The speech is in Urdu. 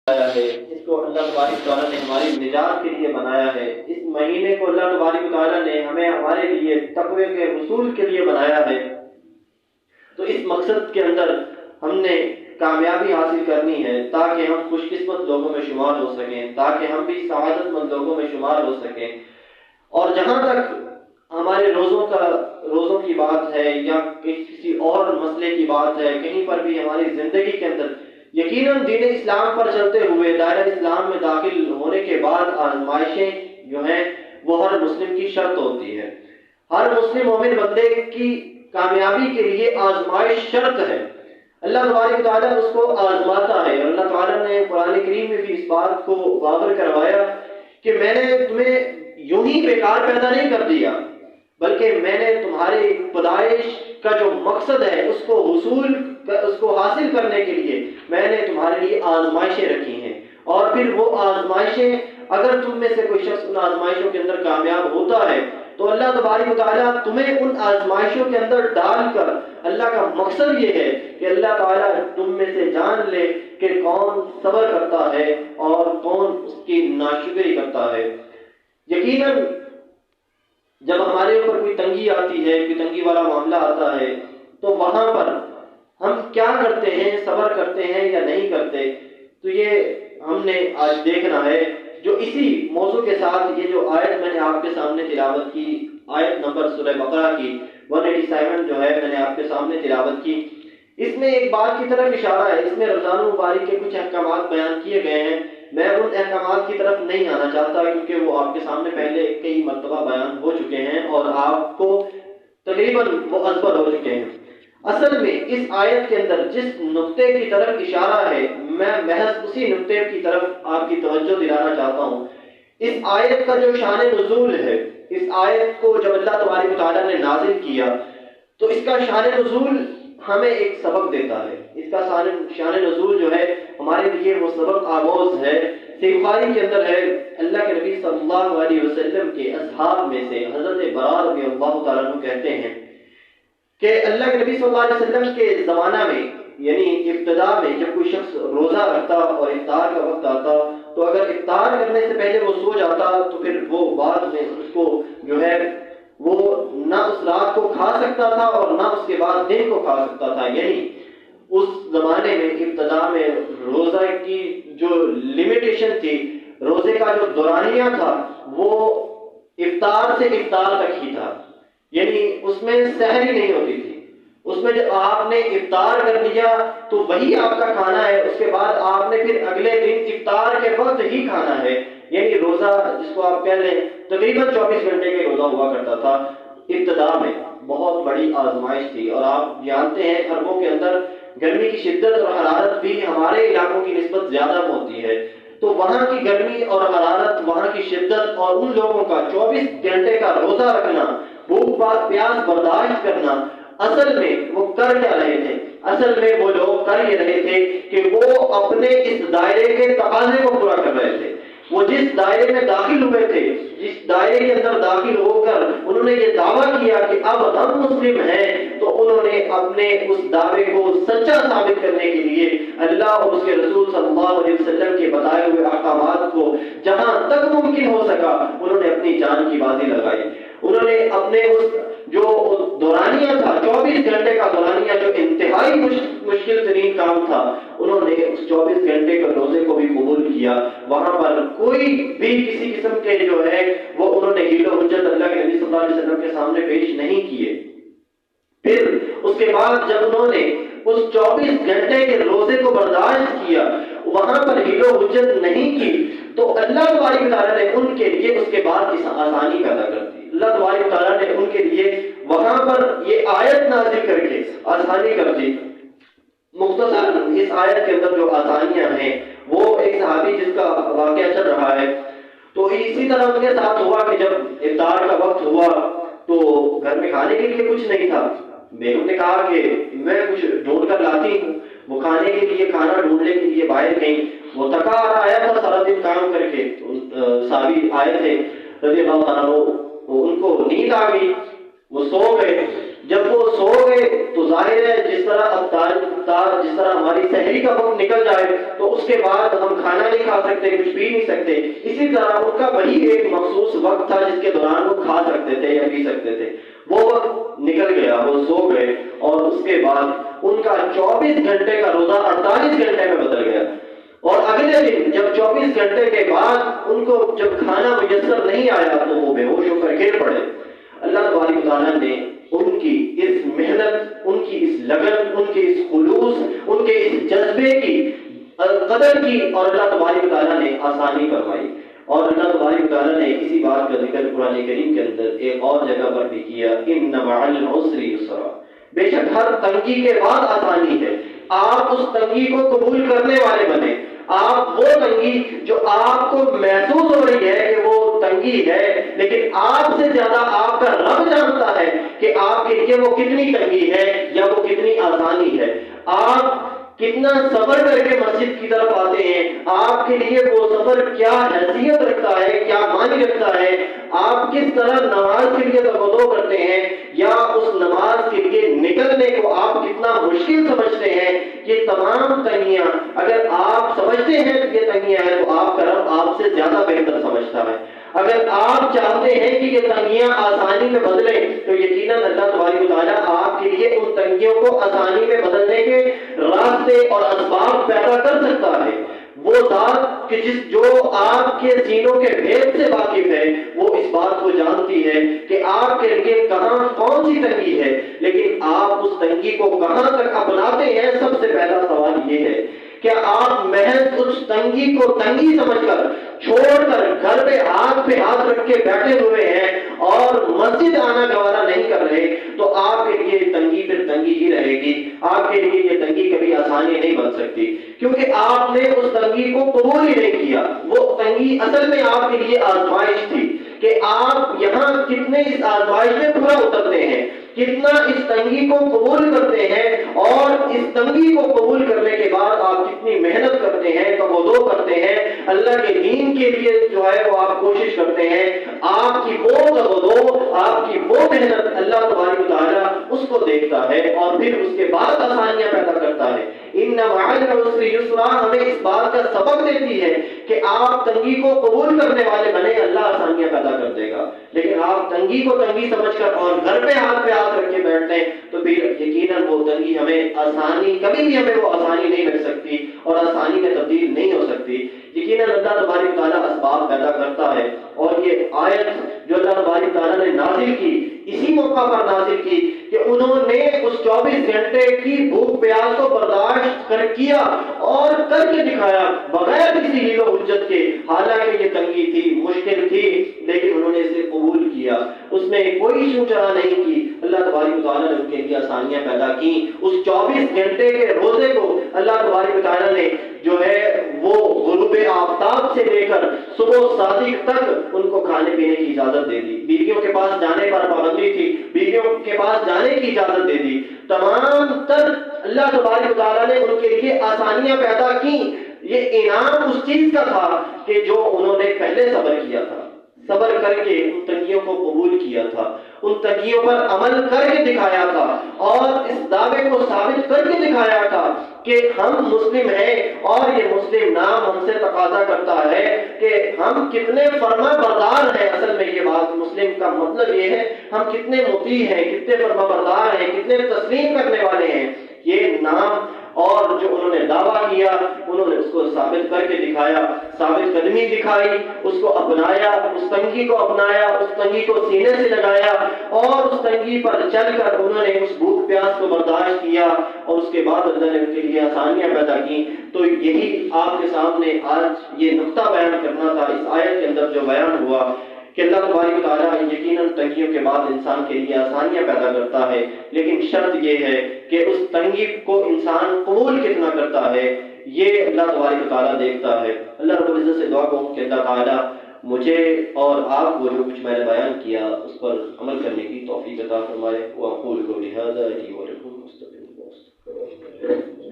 بنایا ہے، اس کو اللہ تبارک تعالیٰ نے ہماری نجات کے لیے بنایا ہے، اس مہینے کو اللہ تبارک تعالیٰ نے ہمیں ہمارے لیے تقوی کے حصول کے لیے بنایا ہے۔ تو اس مقصد کے اندر ہم نے کامیابی حاصل کرنی ہے تاکہ ہم خوش قسمت لوگوں میں شمار ہو سکیں، تاکہ ہم بھی سعادت مند لوگوں میں شمار ہو سکیں۔ اور جہاں تک ہمارے روزوں کی بات ہے یا کسی اور مسئلے کی بات ہے، کہیں پر بھی ہماری زندگی کے اندر یقیناً دین اسلام پر چلتے ہوئے دائرہ اسلام میں داخل ہونے کے بعد آزمائشیں جو ہیں وہ ہر مسلم کی شرط ہوتی ہے۔ ہر مسلم مومن بندے کی کامیابی کے لیے آزمائش شرط ہے۔ اللہ تبارک تعالیٰ اس کو آزماتا ہے، اور اللہ تعالیٰ نے قرآن کریم میں بھی اس بات کو واضح کروایا کہ میں نے تمہیں یوں ہی بیکار پیدا نہیں کر دیا، بلکہ میں نے تمہاری پیدائش کا جو مقصد ہے اس کو حاصل کرنے کے لیے میں نے تمہارے لیے آزمائشیں رکھی ہیں۔ اور پھر وہ آزمائشیں، اگر تم میں سے کوئی شخص ان آزمائشوں کے اندر کامیاب ہوتا ہے تو اللہ تبارک و تعالیٰ تمہیں ان آزمائشوں کے اندر ڈال کر، اللہ کا مقصد یہ ہے کہ اللہ تعالیٰ تم میں سے جان لے کہ کون صبر کرتا ہے اور کون اس کی ناشکری کرتا ہے۔ یقیناً جب ہمارے اوپر کوئی تنگی آتی ہے، کوئی تنگی والا معاملہ آتا ہے، تو وہاں پر ہم کیا کرتے ہیں، صبر کرتے ہیں یا نہیں کرتے، تو یہ ہم نے آج دیکھنا ہے۔ جو اسی موضوع کے ساتھ یہ جو آیت میں نے آپ کے سامنے تلاوت کی، آیت نمبر سورہ بقرہ کی 187 جو ہے میں نے آپ کے سامنے تلاوت کی، اس میں ایک بات کی طرف اشارہ ہے۔ اس میں رمضان المبارک کے کچھ احکامات بیان کیے گئے ہیں۔ میں ان احکامات کی طرف نہیں آنا چاہتا کیونکہ وہ آپ کے سامنے پہلے کئی مرتبہ بیان ہو چکے ہیں اور آپ کو تقریباً وہ ازبر ہو چکے ہیں۔ اصل میں اس آیت کے اندر جس نقطے کی طرف اشارہ ہے، میں محض اسی نقطے کی طرف آپ کی توجہ دلانا چاہتا ہوں۔ اس آیت کا جو شان نزول ہے، اس آیت کو جب اللہ تبارک و تعالیٰ نے نازل کیا تو اس کا شان نزول ہمیں ایک سبق دیتا ہے۔ اس کا شان نزول جو ہے ہمارے لیے وہ سبق آموز ہے۔ صحیح بخاری کے اندر ہے، اللہ کے نبی صلی اللہ علیہ وسلم کے اصحاب میں سے حضرت برا رضی اللہ تعالیٰ عنہ کہتے ہیں کہ اللہ کے نبی صلی اللہ علیہ وسلم کے زمانہ میں، یعنی ابتدا میں جب کوئی شخص روزہ رکھتا اور افطار کا وقت آتا تو اگر افطار کرنے سے پہلے وہ سو جاتا تو پھر وہ بعد میں اس کو جو ہے وہ نہ اس رات کو کھا سکتا تھا اور نہ اس کے بعد دن کو کھا سکتا تھا۔ یعنی اس زمانے میں ابتدا میں روزہ کی جو لمیٹیشن تھی، روزے کا جو دورانیہ تھا وہ افطار سے افطار تک ہی تھا، یعنی اس میں سحری نہیں ہوتی تھی۔ اس میں جب آپ نے افطار کر لیا تو وہی آپ کا کھانا ہے، اس کے بعد آپ نے پھر اگلے دن افطار کے وقت ہی کھانا ہے۔ یعنی روزہ جس کو آپ کہہ لیں تقریباً 24 گھنٹے کے روزہ ہوا کرتا تھا۔ ابتدا میں بہت بڑی آزمائش تھی، اور آپ جانتے ہیں عربوں کے اندر گرمی کی شدت اور حرارت بھی ہمارے علاقوں کی نسبت زیادہ ہوتی ہے، تو وہاں کی گرمی اور حرارت، وہاں کی شدت اور ان لوگوں کا 24 گھنٹے کا روزہ رکھنا، بھوک پیاس برداشت کرنا، اصل میں وہ کر کیا رہے تھے؟ اصل میں وہ لوگ کر یہ رہے تھے کہ وہ اپنے اس دائرے کے تقاضے کو پورا کر رہے تھے۔ وہ جس دائرے میں داخل ہوئے تھے، جس دائرے کے اندر داخل ہو کر انہوں نے یہ دعویٰ کیا کہ اب ہم مسلم ہیں، تو انہوں نے اپنے اس دعوے کو سچا ثابت کرنے کے لیے اللہ اور اس کے رسول صلی اللہ علیہ وسلم کے بتائے ہوئے احکامات کو جہاں تک ممکن ہو سکا انہوں نے اپنی جان کی بازی لگائی۔ انہوں نے اپنے اس جو دورانیہ تھا، 24 گھنٹے کا دورانیہ، جو انتہائی مشکل ترین کام تھا، انہوں نے اس 24 گھنٹے کے روزے کو بھی قبول کیا۔ وہاں پر کوئی بھی کسی قسم کے جو ہے وہ انہوں نے حیل و حجت اللہ کے نبی صلی اللہ علیہ وسلم کے سامنے پیش نہیں کیے۔ پھر اس کے بعد جب انہوں نے اس 24 گھنٹے کے روزے کو برداشت کیا، وہاں پر حیل و حجت نہیں کی، تو اللہ تبارک تعالیٰ نے ان کے لیے اس کے بعد اس آسانی پیدا کر دی۔ اللہ تبارک تعالیٰ نے ان کے لیے وہاں پر یہ آیت نازل کر کے آسانی کر دی۔ مختصر اس آیت کے اندر جو آسانیاں ہیں، وہ ایک صحابی جس کا واقعہ چل رہا ہے، تو اسی طرح ان کے ساتھ ہوا کہ جب افطار کا وقت ہوا تو گھر میں کھانے کے لیے کچھ نہیں تھا۔ بیگم نے کہا کہ میں کچھ ڈھونڈ کر لاتی ہوں۔ وہ کھانے کے لیے، کھانا ڈھونڈنے کے لیے باہر گئی۔ وہ تھکا آیا تھا سارا دن کام کر کے، صحابی آئے تھے رضی اللہ عنہ، ان کو نیند آ گئی، وہ سو گئے۔ جب وہ سو گئے تو ظاہر ہے جس طرح ہماری سحری کا وقت نکل جائے تو اس کے بعد ہم کھانا نہیں کھا سکتے، کچھ پی نہیں سکتے، اسی طرح ان کا وہی ایک مخصوص وقت تھا جس کے دوران وہ کھا سکتے تھے یا پی سکتے تھے، وہ وقت نکل گیا، وہ سو گئے، اور اس کے بعد ان کا 24 گھنٹے کا روزہ 48 گھنٹے میں بدل گیا، اور اگلے دن جب 24 گھنٹے کے بعد ان کو جب کھانا میسر نہیں آیا تو وہ بے ہوش ہو کر گر پڑے۔ اللہ تبارک و تعالیٰ نے ان کی اس محنت، ان کی اس لگن، ان کے اس خلوص، ان کے اس جذبے کی قدر کی، اور اللہ تبارک و تعالیٰ نے آسانی فرمائی۔ اور اللہ تبارک و تعالیٰ نے اسی بات کا ذکر قرآن کریم کے اندر ایک اور جگہ پر بھی کیا، ان مع العسر یسرا، بے شک ہر تنگی کے بعد آسانی ہے، آپ اس تنگی کو قبول کرنے والے بنے۔ آپ وہ تنگی جو آپ کو محسوس ہو رہی ہے کہ وہ تنگی ہے، لیکن آپ سے زیادہ آپ کا رب جانتا ہے کہ آپ کے لیے وہ کتنی تنگی ہے یا وہ کتنی آسانی ہے۔ آپ کتنا صبر کر کے مسجد کی طرف آتے ہیں، آپ کے لیے وہ سفر کیا حیثیت رکھتا ہے، کیا معنی رکھتا ہے، آپ کس طرح نماز کے لیے توجہ کرتے ہیں، یا اس نماز کے لیے نکلنے کو آپ کتنا مشکل سمجھتے ہیں، یہ تمام تنگیاں اگر آپ سمجھتے ہیں کہ یہ تنگیاں ہیں تو آپ کا رب آپ سے زیادہ بہتر سمجھتا ہے۔ اگر آپ چاہتے ہیں کہ یہ تنگیاں آسانی میں بدلیں تو یقیناً اللہ تبارک و تعالیٰ آپ کے لیے ان تنگیوں کو آسانی میں بدلنے کے راستے اور اسباب پیدا کر سکتا ہے۔ وہ ذات کہ جو آپ کے سینوں کے بھید سے واقف ہے، وہ اس بات کو جانتی ہے کہ آپ کے لیے کہاں کون سی تنگی ہے، لیکن آپ اس تنگی کو کہاں تک اپناتے ہیں۔ سب سے پہلا سوال یہ ہے کہ آپ محض اس تنگی کو تنگی سمجھ کر چھوڑ کر گھر پہ ہاتھ رکھ کے بیٹھے ہوئے ہیں اور مسجد آنا گوارا نہیں کر رہے، تو آپ کے لیے تنگی پھر تنگی ہی رہے گی، آپ کے لیے یہ تنگی کبھی آسانی نہیں بن سکتی، کیونکہ آپ نے اس تنگی کو قبول ہی نہیں کیا۔ وہ تنگی اصل میں آپ کے لیے آزمائش تھی کہ آپ یہاں کتنے اس آزمائش میں پورا اترتے ہیں، کتنا اس تنگی کو قبول کرتے ہیں، اور اس تنگی کو قبول کرنے کے بعد آپ کتنی محنت کرتے ہیں، توجہ کرتے ہیں، اللہ کے دین کے لیے جو ہے وہ آپ کوشش کرتے ہیں۔ آپ کی وہ توجہ، آپ کی وہ محنت اللہ تبارک و تعالیٰ اس کو دیکھتا ہے اور پھر اس کے بعد آسانیاں پیدا کرتا ہے۔ ان مع العسر یسرا ہمیں اس بات کا سبق دیتی ہے کہ آپ تنگی کو قبول کرنے والے بنے، اللہ آسانیاں پیدا کر دے گا، لیکن آپ تنگی کو تنگی سمجھ کر اور گھر پہ ہاتھ رکھ کے بیٹھتے ہیں تو پھر یقیناً وہ تنگی ہمیں آسانی، کبھی بھی ہمیں وہ آسانی نہیں لگ سکتی اور آسانی میں تبدیل نہیں ہو سکتی۔ یقیناً اللہ تبارک و تعالیٰ اسباب پیدا کرتا ہے، اور یہ آیت جو اللہ تبارک و تعالیٰ نے نازل کی اسی موقع پر نازل کی کہ انہوں نے اس 24 گھنٹے کی بھوک پیاس کو برداشت کر کیا اور کر کے دکھایا بغیر کسی حیل و حجت کے، حالانکہ یہ تنگی تھی، مشکل تھی، لیکن انہوں نے اسے قبول کیا، اس میں کوئی شو چرا نہیں کی۔ اللہ تبارک و تعالیٰ نے ان کے لیے آسانیاں پیدا کی۔ اس 24 گھنٹے کے روزے کو اللہ تبارک و تعالیٰ نے جو ہے وہ غروب آفتاب سے لے کر صبح صادق تک ان کو کھانے پینے کی اجازت دے دی۔ بیویوں کے پاس جانے پر پابندی تھی، بیویوں کے پاس جانے کی اجازت دے دی، تمام تر اللہ تبارک و تعالیٰ نے ان کے لیے آسانیاں پیدا کی۔ یہ انعام اس چیز کا تھا کہ جو انہوں نے پہلے صبر کیا تھا، صبر کر کے ان تنگیوں کو قبول کیا تھا، ان تنگیوں پر عمل کر کے دکھایا تھا، اور اس دعوے کو ثابت کر کے دکھایا تھا کہ ہم مسلم ہیں، اور یہ مسلم نام ہم سے تقاضا کرتا ہے کہ ہم کتنے فرما بردار ہیں۔ اصل میں یہ بات مسلم کا مطلب یہ ہے ہم کتنے مطیع ہیں، کتنے فرما بردار ہیں، کتنے تسلیم کرنے والے ہیں۔ یہ نام اور جو انہوں نے دعویٰ کیا انہوں نے اس کو ثابت کر کے دکھایا، ثابت قدمی دکھائی، اس کو اپنایا، اس تنگی کو اپنایا، اس تنگی کو سینے سے لگایا، اور اس تنگی پر چل کر انہوں نے اس بھوک پیاس کو برداشت کیا، اور اس کے بعد اللہ نے ان کے لیے آسانیاں پیدا کی۔ تو یہی آپ کے سامنے آج یہ نقطہ بیان کرنا تھا اس آیت کے اندر جو بیان ہوا کہ اللہ تبارک و تعالیٰ یقیناً تنگیوں کے بعد انسان کے لیے آسانیاں پیدا کرتا ہے، لیکن شرط یہ ہے کہ اس تنگی کو انسان قبول کتنا کرتا ہے، یہ اللہ تبارک و تعالیٰ دیکھتا ہے۔ اللہ رب العزت سے دعا کروں کہ اللہ تعالیٰ مجھے اور آپ کو جو کچھ میں نے بیان کیا اس پر عمل کرنے کی توفیق عطا فرمائے۔ وأقول قولي هذا لي ولكم استغفر الله